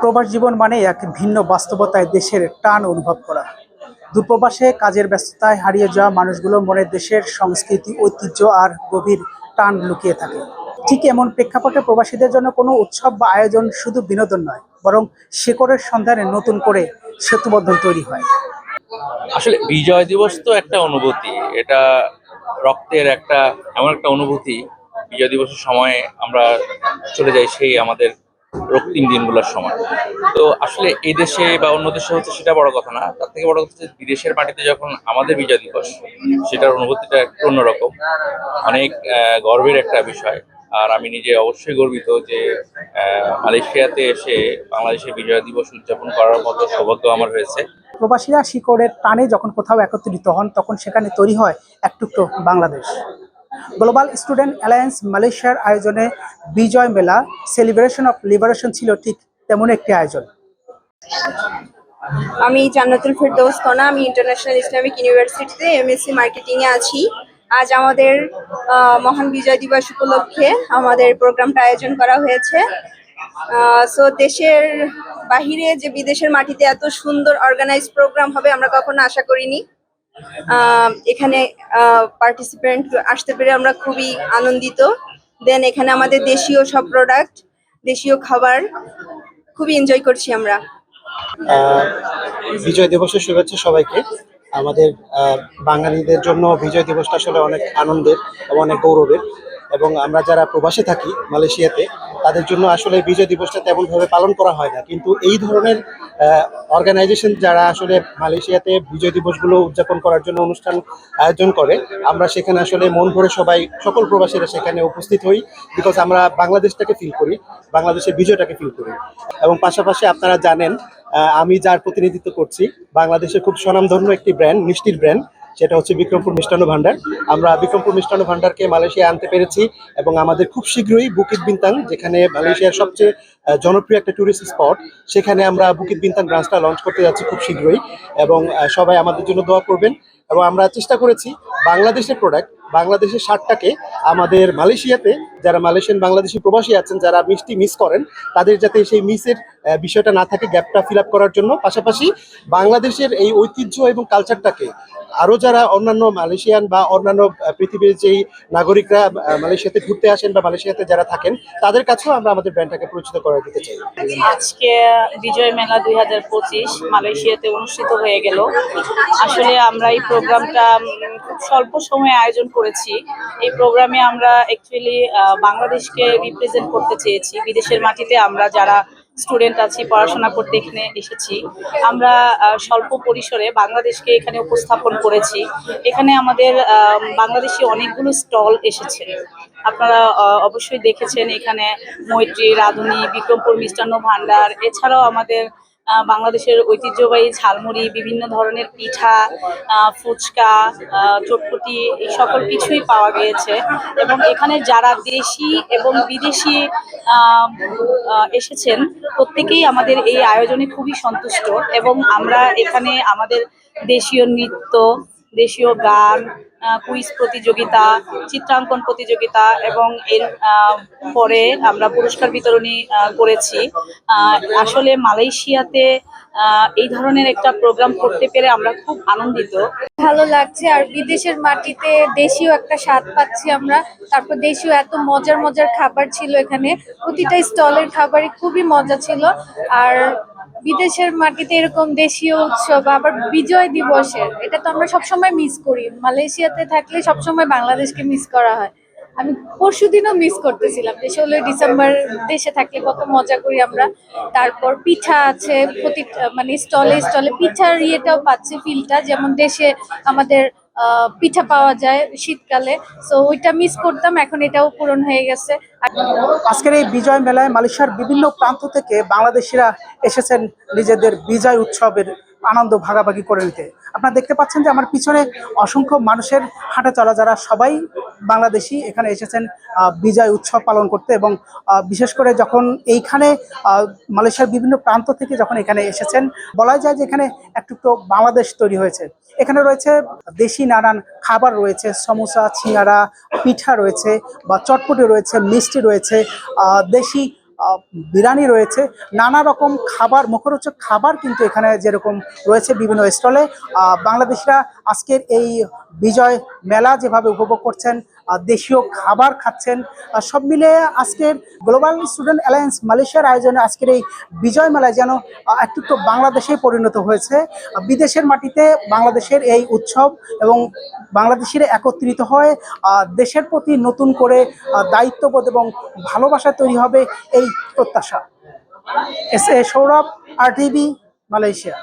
প্রবাস জীবন মানে এক ভিন্ন বাস্তবতায় দেশের টান অনুভব করা। দূরপ্রবাসে কাজের ব্যস্ততায় হারিয়ে যাওয়া মানুষগুলোর মনে দেশের সংস্কৃতি, ঐতিহ্য আর গভীর টান লুকিয়ে থাকে। ঠিক এমন প্রেক্ষাপটে প্রবাসীদের জন্য কোনো উৎসব বা আয়োজন শুধু বিনোদন নয়, বরং শেকড়ের সন্ধানে নতুন করে সেতুবন্ধন তৈরি হয়। আসলে বিজয় দিবস তো একটা অনুভূতি, এটা রক্তের একটা এমন একটা অনুভূতি। বিজয় দিবসের সময় আমরা চলে যাই সেই আমাদের রক্তিম দিনগুলোর সময়। তো আসলে এই দেশে বা অন্য দেশে হচ্ছে সেটা বড় কথা না, তার থেকে বড় কথা হচ্ছে বিদেশের মাটিতে যখন আমাদের বিজয় দিবস, সেটার অনুভূতিটা একটু অন্যরকম, অনেক গর্বের একটা বিষয়। আর আমি নিজে অবশ্যই গর্বিত যে মালয়েশিয়াতে এসে বাংলাদেশের বিজয় দিবস উদযাপন করার মতো সৌভাগ্য আমার হয়েছে। প্রবাসীরা শিকড়ের টানে যখন কোথাও একত্রিত হন, তখন সেখানে তৈরি হয় এক টুকরো বাংলাদেশ। গ্লোবাল স্টুডেন্ট অ্যালায়েন্স মালয়েশিয়ার আয়োজনে বিজয় মেলা সেলিব্রেশন অফ লিবারেশন ছিল ঠিক তেমন একটি আয়োজন। আমি জান্নাতুল ফেরদৌস কণা। আমি ইন্টারন্যাশনাল ইসলামিক ইউনিভার্সিটিতে এমএসসি মার্কেটিংয়ে আছি। আজ আমাদের মহান বিজয় দিবস উপলক্ষে আমাদের প্রোগ্রামটা আয়োজন করা হয়েছে। দেশের বাহিরে যে বিদেশের মাটিতে এত সুন্দর অর্গানাইজ প্রোগ্রাম হবে আমরা কখনো আশা করিনি। এখানে পার্টিসিপেন্ট আসতে পেরে আমরা খুবই আনন্দিত। দেন এখানে আমাদের দেশীয় সব প্রোডাক্ট, দেশীয় খাবার খুবই এনজয় করছি আমরা। বিজয় দিবসের শুভেচ্ছা সবাইকে। আমাদের বাঙালিদের জন্য বিজয় দিবসটা আসলে অনেক আনন্দের এবং অনেক গৌরবের, এবং আমরা যারা প্রবাসে থাকি মালয়েশিয়াতে তাদের জন্য আসলে বিজয় দিবসটা তেমনভাবে পালন করা হয় না, কিন্তু এই ধরনের অর্গানাইজেশন যারা আসলে মালয়েশিয়াতে বিজয় দিবসগুলো উদযাপন করার জন্য অনুষ্ঠান আয়োজন করে, আমরা সেখানে আসলে মন ভরে সবাই সকল প্রবাসীরা সেখানে উপস্থিত হই, বিকজ আমরা বাংলাদেশটাকে ফিল করি, বাংলাদেশের বিজয়টাকে ফিল করি। এবং পাশাপাশি আপনারা জানেন আমি যার প্রতিনিধিত্ব করছি বাংলাদেশের খুব স্বনামধন্য একটি ব্র্যান্ড, মিষ্টির ব্র্যান্ড, সেটা হচ্ছে বিক্রমপুর মিষ্টান্ন ভান্ডার। আমরা বিক্রমপুর মিষ্টান্ন ভান্ডারকে মালয়েশিয়া আনতে পেরেছি, এবং আমাদের খুব শীঘ্রই বুকিত বিন্তাং, যেখানে মালয়েশিয়ার সবচেয়ে জনপ্রিয় একটা ট্যুরিস্ট স্পট, সেখানে আমরা বুকিত বিন্তাং ব্রাঞ্চটা লঞ্চ করতে যাচ্ছি খুব শীঘ্রই। এবং সবাই আমাদের জন্য দোয়া করবেন। এবং আমরা চেষ্টা করেছি বাংলাদেশের প্রোডাক্ট, বাংলাদেশের স্বাদটাকে আমাদের মালয়েশিয়াতে যারা মালয়েশিয়ান বাংলাদেশি প্রবাসী আছেন, যারা মিষ্টি মিস করেন, তাদের যাতে সেই মিসের বিষয়টা না থাকে, গ্যাপটা ফিল আপ করার জন্য। পাশাপাশি বাংলাদেশের এই ঐতিহ্য এবং কালচারটাকে আরও যারা অন্যান্য মালয়েশিয়ান বা অন্যান্য পৃথিবীর যেই নাগরিকরা মালয়েশিয়াতে ঘুরতে আসেন বা মালয়েশিয়াতে যারা থাকেন, তাদের কাছেও আমরা আমাদের ব্র্যান্ডটাকে পরিচিত করে দিতে চাই। আজকে বিজয় মেলা 2025 মালয়েশিয়াতে অনুষ্ঠিত হয়ে গেল। আসলে আমরা এই প্রোগ্রামটা খুব স্বল্প সময়ে আয়োজন করেছি। এই প্রোগ্রামে আমরা অ্যাকচুয়ালি বাংলাদেশকে রিপ্রেজেন্ট করতে চেয়েছি। বিদেশের মাটিতে আমরা যারা স্টুডেন্ট আছি, পড়াশোনা করতে এখানে এসেছি, আমরা স্বল্প পরিসরে বাংলাদেশকে এখানে উপস্থাপন করেছি। এখানে আমাদের বাংলাদেশি অনেকগুলো স্টল এসেছে, আপনারা অবশ্যই দেখেছেন। এখানে মৈত্রী, রাঁধুনি, বিক্রমপুর মিষ্টান্ন ভান্ডার, এছাড়াও আমাদের বাংলাদেশের ঐতিহ্যবাহী ঝালমুড়ি, বিভিন্ন ধরনের পিঠা, ফুচকা, চটপটি, এই সকল কিছুই পাওয়া গিয়েছে। এবং এখানে যারা দেশি এবং বিদেশি এসেছেন, প্রত্যেকেই আমাদের এই আয়োজনে খুবই সন্তুষ্ট। এবং আমরা এখানে আমাদের দেশীয় নৃত্য, দেশীয় গান, কুইজ প্রতিযোগিতা, চিত্রাঙ্কন প্রতিযোগিতা এবং এর পরে আমরা পুরস্কার বিতরণী করেছি। আসলে মালয়েশিয়াতে এই ধরনের একটা প্রোগ্রাম করতে পেরে আমরা খুব আনন্দিত। ভালো লাগছে, আর বিদেশের মাটিতে দেশীয় একটা স্বাদ পাচ্ছি আমরা। তারপর দেশীয় এত মজার মজার খাবার ছিল এখানে, প্রতিটা স্টলের খাবারই খুবই মজা ছিল। আর বিদেশের মাটিতে এরকম দেশীয় উৎসব, আবার বিজয় দিবসের, এটা তো আমরা সবসময় মিস করি। মালয়েশিয়াতে থাকলে সবসময় বাংলাদেশকে মিস করা হয়। আমি পরশুদিনও মিস করতেছিলাম যে 16 ডিসেম্বর দেশে থাকলে কত মজা করি আমরা। তারপর পিঠা আছে, প্রতি মানে স্টলে স্টলে পিঠার ইয়েটাও পাচ্ছি, ফিলটা যেমন দেশে আমাদের পিঠা পাওয়া যায় শীতকালে। সো ওইটা মিস করতাম, এখন এটাও পূরণ হয়ে গেছে। আজকের এই বিজয় মেলায় মালয়েশিয়ার বিভিন্ন প্রান্ত থেকে বাংলাদেশিরা এসেছেন নিজেদের বিজয় উৎসবের আনন্দ ভাগাভাগি করে নিতে। আপনারা দেখতে পাচ্ছেন যে আমার পিছনে অসংখ্য মানুষের হাঁটা চলা, যারা সবাই বাংলাদেশি, এখানে এসেছেন বিজয় উৎসব পালন করতে। এবং বিশেষ করে যখন এইখানে মালয়েশিয়ার বিভিন্ন প্রান্ত থেকে যখন এখানে এসেছেন, বলা যায় যে এখানে একটু বাংলাদেশ তৈরি হয়েছে। এখানে রয়েছে দেশি নানান খাবার রয়েছে, সমোসা, সিঙ্গারা, পিঠা রয়েছে বা চটপটি রয়েছে, মিষ্টি রয়েছে, দেশি বিরিয়ানি রয়েছে, নানা রকম খাবার, মুখরোচক খাবার কিন্তু এখানে যেরকম রয়েছে বিভিন্ন স্টলে। বাংলাদেশিরা আজকের এই বিজয় মেলা যেভাবে উপভোগ করছেন, দেশীয় খাবার খাচ্ছেন, সব মিলে আজকের গ্লোবাল স্টুডেন্ট অ্যালায়েন্স মালয়েশিয়ার আয়োজনে আজকের এই বিজয় মেলায় যেন একটু তো বাংলাদেশে পরিণত হয়েছে। বিদেশের মাটিতে বাংলাদেশের এই উৎসব এবং বাংলাদেশিরা একত্রিত হয়ে দেশের প্রতি নতুন করে দায়িত্ববোধ এবং ভালোবাসা তৈরি হবে এই প্রত্যাশা। S A Sourav, RTV, Malaysia.